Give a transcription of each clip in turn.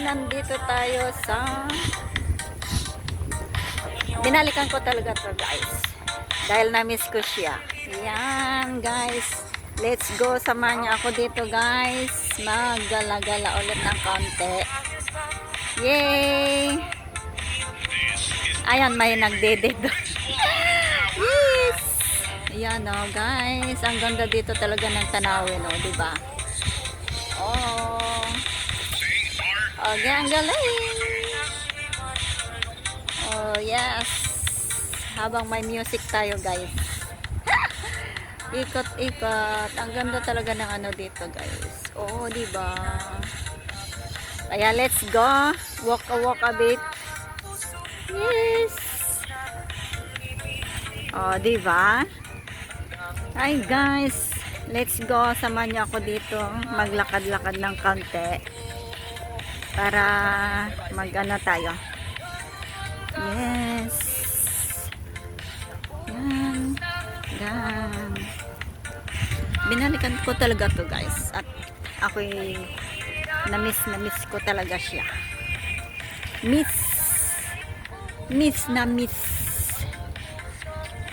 nandito tayo sa binalikan ko talaga to guys dahil na-miss ko siya. Yan guys, let's go, samahan niyo ako dito guys, maggala-gala ulit ng konti. Yay! Ayan, may nagdede doon. Yes! Ayan o guys, ang ganda dito talaga ng tanawin o, diba? Oh, okay, ang galing. Oh yes, habang may music tayo guys. Ikot-ikot, ang ganda talaga ng ano dito guys. Oh, diba? Kaya let's go, walk a bit. Yes. Oh, diba? Hi guys, let's go, samahan niyo ako dito, maglakad-lakad ng konti para mag-ano tayo. Yes. Yan. Yan. Binalikan ko talaga to guys at ako'y na-miss ko talaga siya. Miss na miss.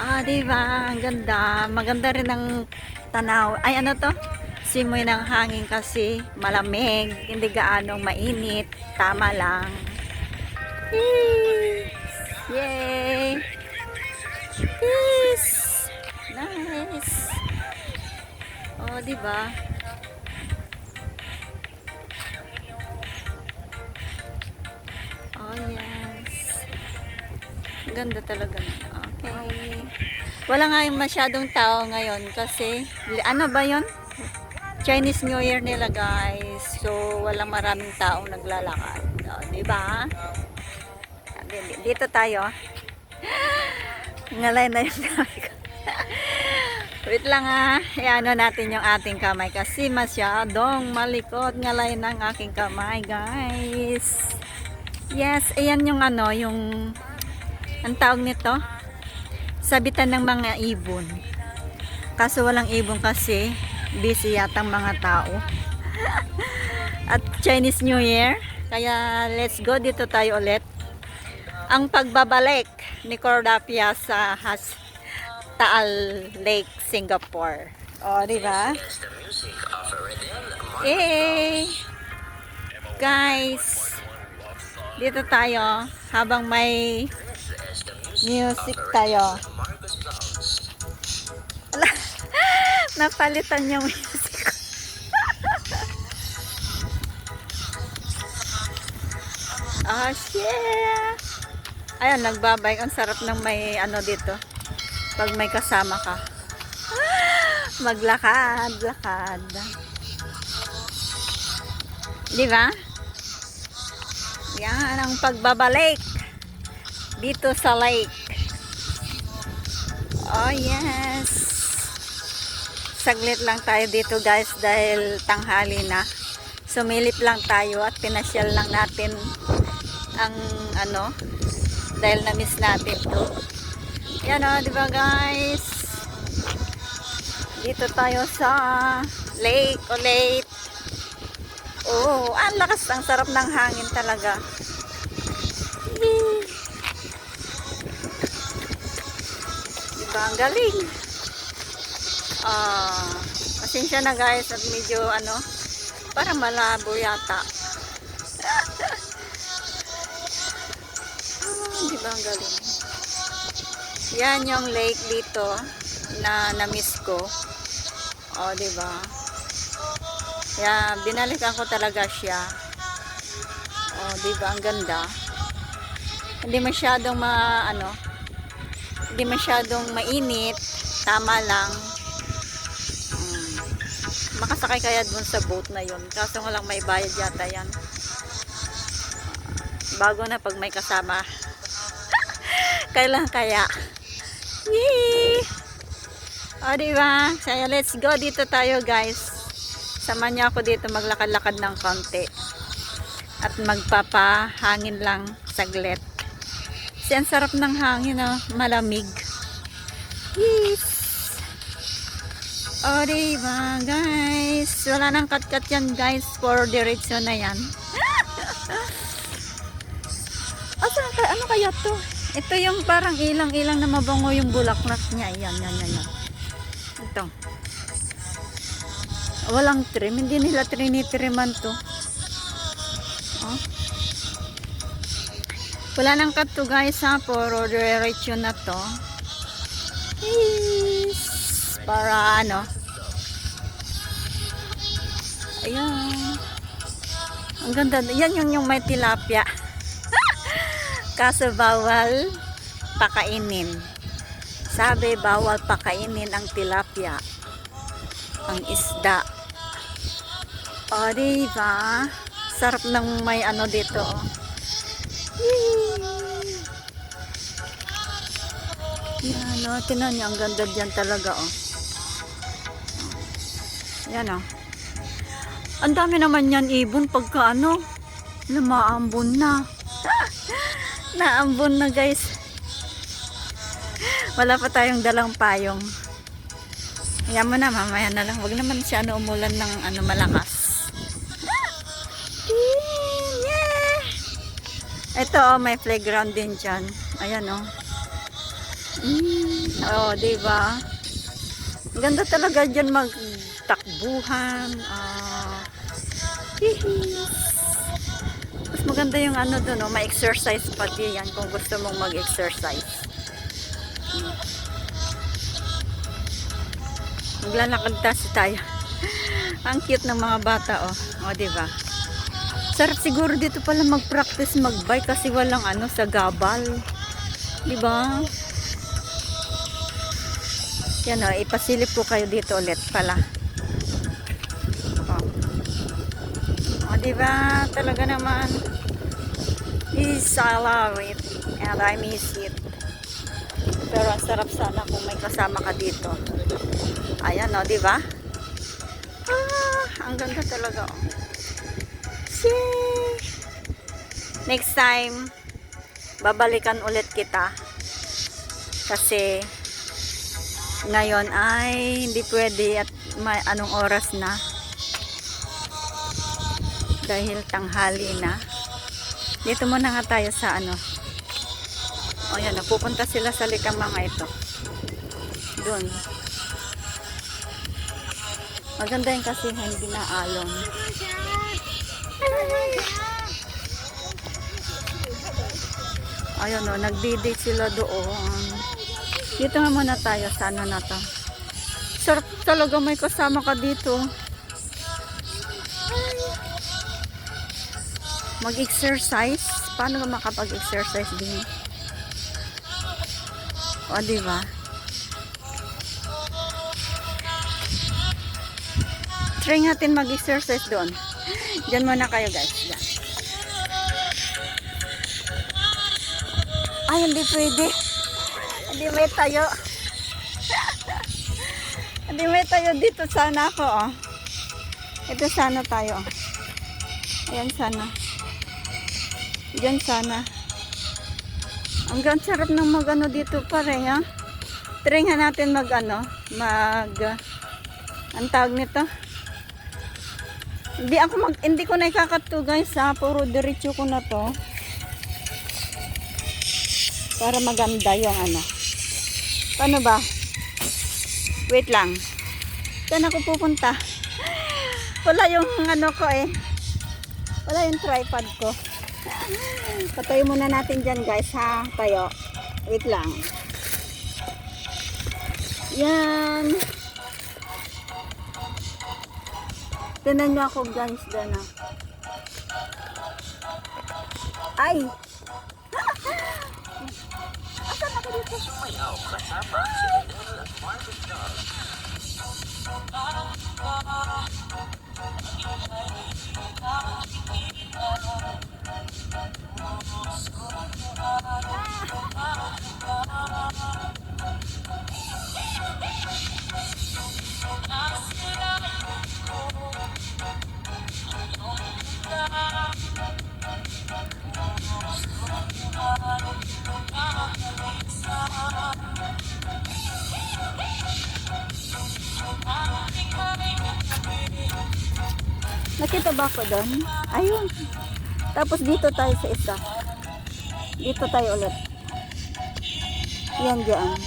Ah, diba? Ang ganda. Maganda rin ang tanaw. Ay, ano to? Simoy ng hangin kasi malamig. Hindi gaanong mainit. Tama lang. Yay! Yes! Nice! Oh, diba? Oh, yes. Ganda talaga. Okay. Wala nga yung masyadong tao ngayon kasi, ano ba yon? Chinese New Year nila guys. So, walang maraming taong naglalakad. Oh, diba? Dito tayo. Ngalay na yung kamay ko. Wait lang ha. Iano natin yung ating kamay kasi masyadong malikot. Ngalay ng aking kamay guys. Yes, ayan yung ano, yung ang tawag nito, sabitan ng mga ibon. Kaso walang ibon kasi busy yatang mga tao. At Chinese New Year. Kaya let's go, dito tayo ulit. Ang pagbabalik ni Cordapia sa Taal Lake, Singapore. O, diba? Hey! Guys, dito tayo habang may music tayo. Napalitan yung music ko. Oh, shit! Ayan, nagbabike. Ang sarap ng may ano dito. Pag may kasama ka. Maglakad-lakad. Di ba? Yan ang pagbabalik dito sa lake. Oh, yes. Saglit lang tayo dito guys dahil tanghali na. Sumilip lang tayo at pinasyal lang natin ang ano, dahil na-miss natin to. Yan o, diba guys? Dito tayo sa lake ulit. Oh, ang lakas, ang sarap ng hangin talaga. Diba, ang galing. Pasensya na guys at medyo ano, parang malabo yata. Diba, ang galing. Yan yung lake dito na na-miss ko. O, diba? Kaya binalikan ko talaga siya. O, diba? Ang ganda. Hindi masyadong hindi masyadong mainit. Tama lang. Makasakay kaya dun sa boat na yun. Kaso nga lang may bayad yata yan. Bago na pag may kasama. Kailan kaya? Yee! O, diba? Kaya let's go, dito tayo guys. Samahan niyo ako dito maglakad-lakad ng konti. At magpapahangin lang saglit. Kasi ang sarap ng hangin, oh. Malamig. Yes! O, diba guys? Wala nang kat-kat yan guys. For diretso na yan. Ano kaya to? Ito yung parang ilang-ilang na mabango yung bulaklak niya. Yan. Ito. Walang trim. Hindi nila trinitriman to. Oh. Wala nang cut to guys ha. Puro diretso na to. Yes. Para ano. Ayan. Ang ganda. Yan yung may tilapia. Kaso bawal pakainin. Sabi bawal pakainin ang tilapia. Ang isda. O diba? Sarap ng may ano dito. Yan o. Tinan niyo. Ang ganda dyan talaga o. Yan o. Ang dami naman yan ibon pagka ano. Maambon na. Naambon na guys. Wala pa tayong dalang payong. Ayan mo na, mamaya na lang. Wag naman siya umulan ng malakas. Yeah. Ito may playground din dyan. Ayan oh, diba? Ganda talaga dyan magtakbuhan. Mas maganda yung doon, may exercise pati yan kung gusto mong mag-exercise. Maglalakad tayo. Ang cute ng mga bata o diba? Sarap siguro dito pala mag-practice mag-bike kasi walang sa gabal. Diba? Yan ipasilip ko kayo dito ulit pala. O diba? Talaga naman is I love it and I miss it. Pero ang sarap sana kung may kasama ka dito. Ayan diba? Ang ganda talaga Next time babalikan ulit kita kasi ngayon ay hindi pwede at may anong oras na dahil tanghali na. Dito muna nga tayo sa ayan, pupunta sila sa likamanga ito doon. Maganda yung kasi hindi na alon. Ayun nagdi-date sila doon. Dito nga muna tayo sa na to. Sarap talaga may kasama ka dito. Mag-exercise. Paano ka makapag-exercise din? O diba? Try natin mag-exercise doon. Diyan muna kayo guys. Diyan. Ay, hindi pwede. Hindi may tayo. Hindi may tayo dito sana ako Ito sana tayo Ayan sana. Diyan sana. Ang sarap ng mag dito pare Try nga natin ang tawag nito. Hindi ko na ikakato guys puro diretso ko na to. Para maganda yung Paano ba? Wait lang. Saan ako pupunta? Wala yung ko Wala yung tripod ko. Patayo muna natin dyan guys Tayo. Wait lang. Yan. Tinan nyo ako guys dyan Ay! Asan ako dito? Nakita ba ako doon? Ayun. Tapos dito tayo sa isa. Dito tayo ulit. Yan dyan.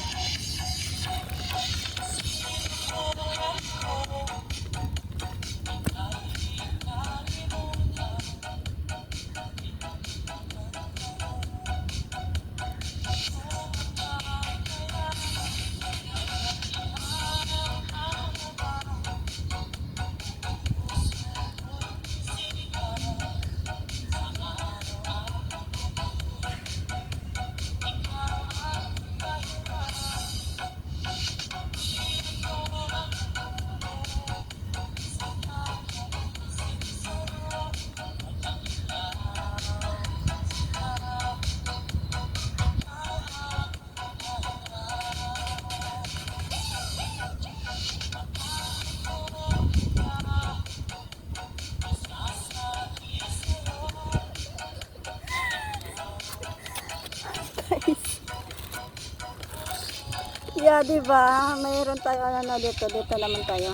Yeah, diba? Mayroon tayo ano dito. Dito naman tayo.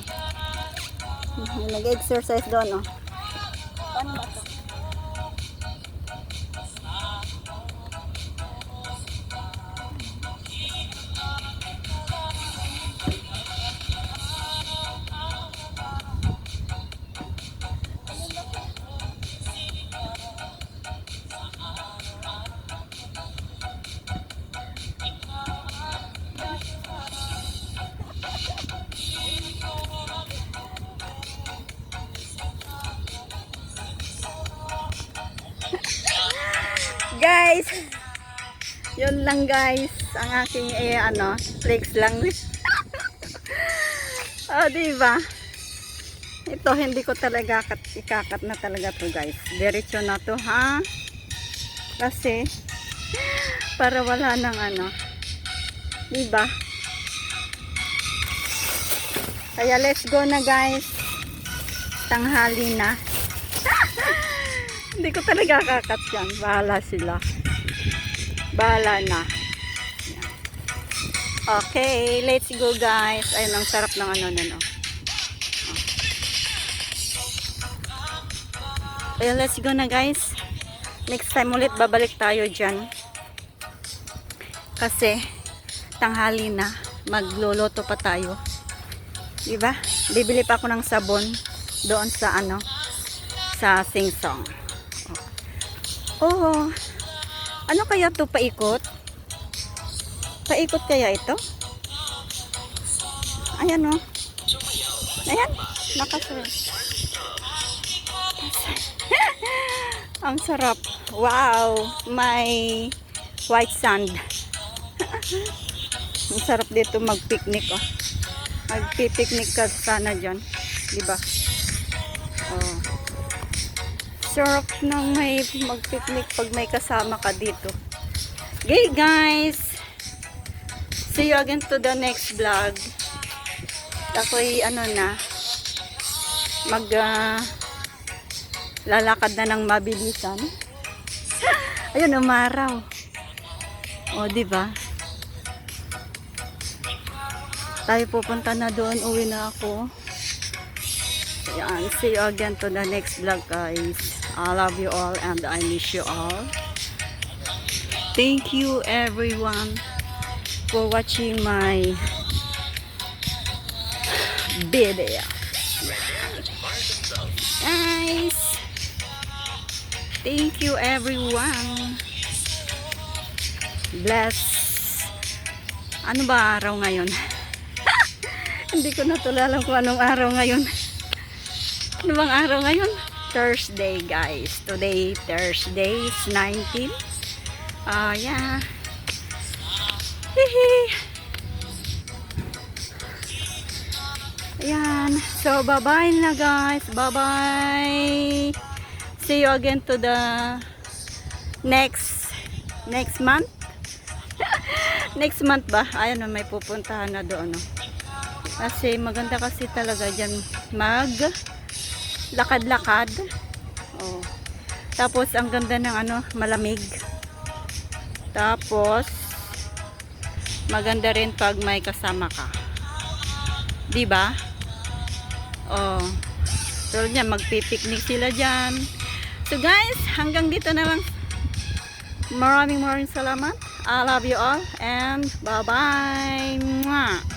Nag-exercise doon, no? Paano ba ito? Guys, yun lang guys, ang aking flex lang. Oh, diba? Ito hindi ko talaga ikakat na talaga to guys. Diretso na to ha. Kasi para wala nang diba? Kaya let's go na guys. Tanghali na. Hindi ko talaga kakat yan. Bahala sila. Bahala na. Yan. Okay, let's go guys. Ayun, ang sarap ng no. Ayun, let's go na guys. Next time ulit babalik tayo dyan. Kasi tanghali na. Magluluto pa tayo. Diba? Bibili pa ako ng sabon doon sa sa Singsong. Oh, ano kaya to paikot? Paikot kaya ito? Ayan oh. Ayan, nakasarap. Ang sarap. Wow, may white sand. Ang sarap dito mag-picnic oh. Mag-picnic ka sana dyan. Diba? Oh. Sarap nang may mag-picnic pag may kasama ka dito. Okay guys, see you again to the next vlog. Ako'y lalakad na ng mabilisan. Ayun, umaraw. O, diba? Tayo pupunta na doon, uwi na ako. Ayan, see you again to the next vlog guys. I love you all and I miss you all. Thank you everyone for watching my video. Guys, thank you everyone. Bless. Ano ba araw ngayon? Hindi ko na tulala kung anong araw ngayon. Ano bang araw ngayon? Thursday guys. Today Thursday is 19. Yeah. Hihi. Ayan. So bye bye na guys. Bye bye. See you again to the next month. Next month ba? Ayan, may pupuntahan na doon. Kasi maganda kasi talaga dyan lakad-lakad. Oh. Tapos ang ganda ng malamig. Tapos maganda rin pag may kasama ka. 'Di ba? Oh. So yan, magpi-picnic sila diyan. So guys, hanggang dito na lang Maraming salamat. I love you all and bye-bye. Mwah.